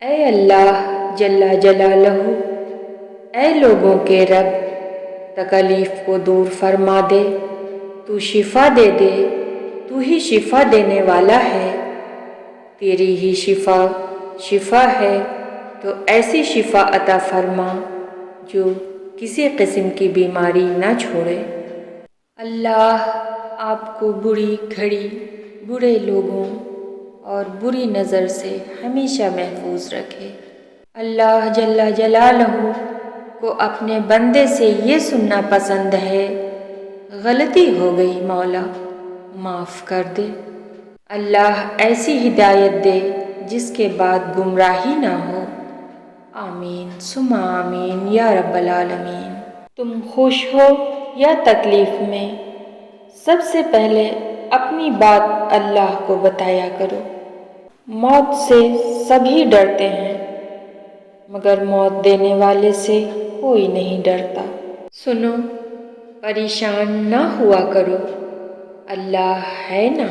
اے اللہ جل جلالہ، اے لوگوں کے رب، تکلیف کو دور فرما دے، تو شفا دے دے، تو ہی شفا دینے والا ہے، تیری ہی شفا ہے، تو ایسی شفا عطا فرما جو کسی قسم کی بیماری نہ چھوڑے۔ اللہ آپ کو بری گھڑی، برے لوگوں اور بری نظر سے ہمیشہ محفوظ رکھے۔ اللہ جل جلالہ کو اپنے بندے سے یہ سننا پسند ہے، غلطی ہو گئی مولا معاف کر دے۔ اللہ ایسی ہدایت دے جس کے بعد گمراہی نہ ہو۔ آمین ثم آمین یا رب العالمین۔ تم خوش ہو یا تکلیف میں، سب سے پہلے اپنی بات اللہ کو بتایا کرو۔ موت سے سبھی ڈرتے ہیں، مگر موت دینے والے سے کوئی نہیں ڈرتا۔ سنو، پریشان نہ ہوا کرو، اللہ ہے نا۔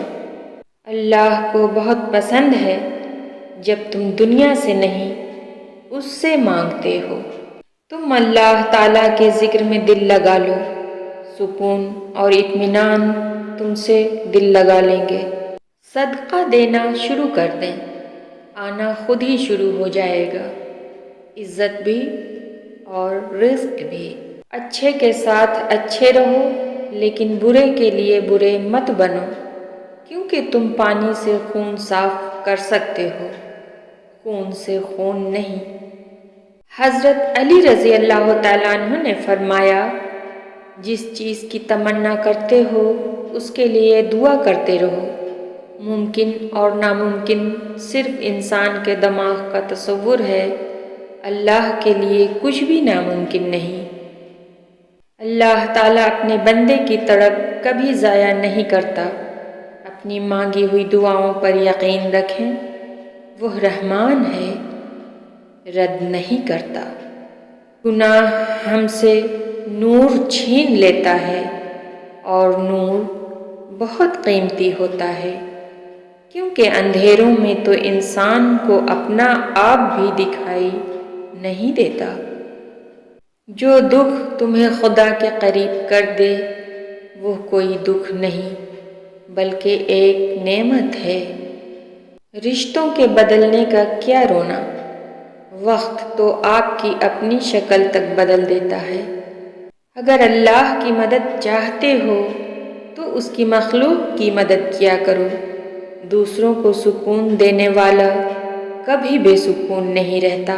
اللہ کو بہت پسند ہے جب تم دنیا سے نہیں اس سے مانگتے ہو۔ تم اللہ تعالیٰ کے ذکر میں دل لگا لو، سکون اور اطمینان تم سے دل لگا لیں گے۔ صدقہ دینا شروع کر دیں، آنا خود ہی شروع ہو جائے گا، عزت بھی اور رزق بھی۔ اچھے کے ساتھ اچھے رہو، لیکن برے کے لیے برے مت بنو، کیونکہ تم پانی سے خون صاف کر سکتے ہو، خون سے خون نہیں۔ حضرت علی رضی اللہ تعالیٰ عنہ نے فرمایا، جس چیز کی تمنا کرتے ہو اس کے لیے دعا کرتے رہو۔ ممکن اور ناممکن صرف انسان کے دماغ کا تصور ہے، اللہ کے لیے کچھ بھی ناممکن نہیں۔ اللہ تعالیٰ اپنے بندے کی تڑپ کبھی ضائع نہیں کرتا۔ اپنی مانگی ہوئی دعاؤں پر یقین رکھیں، وہ رحمان ہے، رد نہیں کرتا۔ گناہ ہم سے نور چھین لیتا ہے، اور نور بہت قیمتی ہوتا ہے، کیونکہ اندھیروں میں تو انسان کو اپنا آپ بھی دکھائی نہیں دیتا۔ جو دکھ تمہیں خدا کے قریب کر دے وہ کوئی دکھ نہیں بلکہ ایک نعمت ہے۔ رشتوں کے بدلنے کا کیا رونا، وقت تو آپ کی اپنی شکل تک بدل دیتا ہے۔ اگر اللہ کی مدد چاہتے ہو تو اس کی مخلوق کی مدد کیا کرو۔ دوسروں کو سکون دینے والا کبھی بے سکون نہیں رہتا۔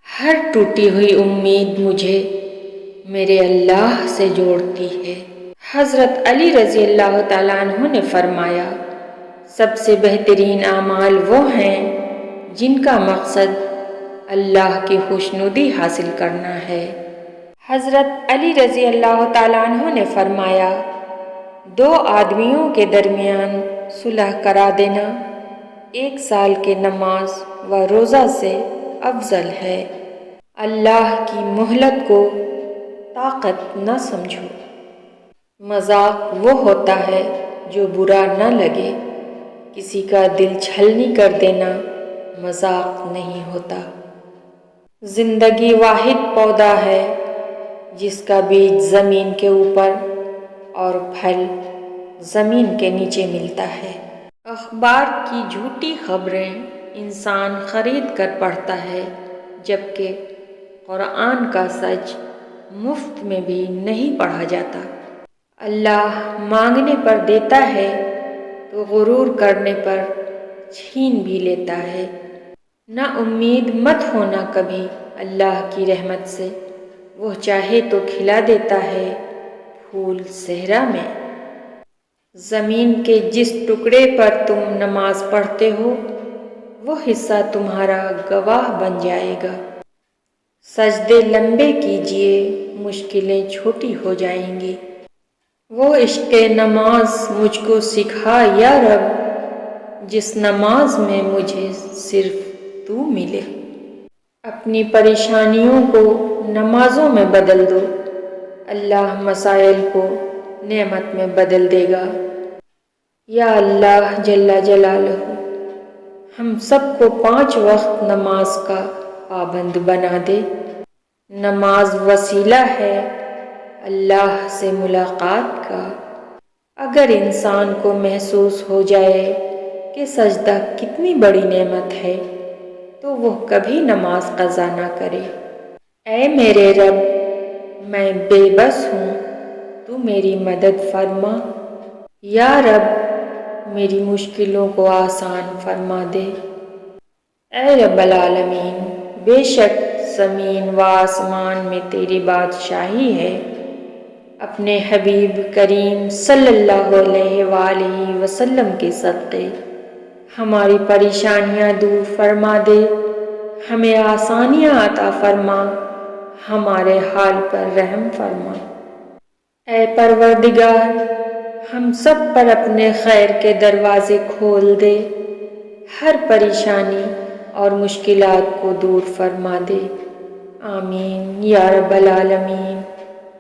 ہر ٹوٹی ہوئی امید مجھے میرے اللہ سے جوڑتی ہے۔ حضرت علی رضی اللہ تعالیٰ عنہ نے فرمایا، سب سے بہترین اعمال وہ ہیں جن کا مقصد اللہ کی خوشنودی حاصل کرنا ہے۔ حضرت علی رضی اللہ تعالیٰ عنہ نے فرمایا، دو آدمیوں کے درمیان صلح کرا دینا 1 سال کے نماز و روزہ سے افضل ہے۔ اللہ کی مہلت کو طاقت نہ سمجھو۔ مذاق وہ ہوتا ہے جو برا نہ لگے، کسی کا دل چھلنی کر دینا مذاق نہیں ہوتا۔ زندگی واحد پودا ہے جس کا بیج زمین کے اوپر اور پھل زمین کے نیچے ملتا ہے۔ اخبار کی جھوٹی خبریں انسان خرید کر پڑھتا ہے، جبکہ قرآن کا سچ مفت میں بھی نہیں پڑھا جاتا۔ اللہ مانگنے پر دیتا ہے تو غرور کرنے پر چھین بھی لیتا ہے۔ نا امید مت ہونا کبھی اللہ کی رحمت سے، وہ چاہے تو کھلا دیتا ہے پھول صحرا میں۔ زمین کے جس ٹکڑے پر تم نماز پڑھتے ہو وہ حصہ تمہارا گواہ بن جائے گا۔ سجدے لمبے کیجئے، مشکلیں چھوٹی ہو جائیں گی۔ وہ عشق نماز مجھ کو سکھا یا رب، جس نماز میں مجھے صرف تو ملے۔ اپنی پریشانیوں کو نمازوں میں بدل دو، اللہ مسائل کو نعمت میں بدل دے گا۔ یا اللہ جل جلالہ، ہم سب کو 5 وقت نماز کا پابند بنا دے۔ نماز وسیلہ ہے اللہ سے ملاقات کا۔ اگر انسان کو محسوس ہو جائے کہ سجدہ کتنی بڑی نعمت ہے تو وہ کبھی نماز قضا نہ کرے۔ اے میرے رب، میں بے بس ہوں، تو میری مدد فرما۔ یا رب، میری مشکلوں کو آسان فرما دے۔ اے رب العالمین، بے شک زمین و آسمان میں تیری بادشاہی ہے۔ اپنے حبیب کریم صلی اللہ علیہ وآلہ وسلم کے صدقے ہماری پریشانیاں دور فرما دے، ہمیں آسانیاں عطا فرما، ہمارے حال پر رحم فرما۔ اے پروردگار، ہم سب پر اپنے خیر کے دروازے کھول دے، ہر پریشانی اور مشکلات کو دور فرما دے۔ آمین یا رب العالمین۔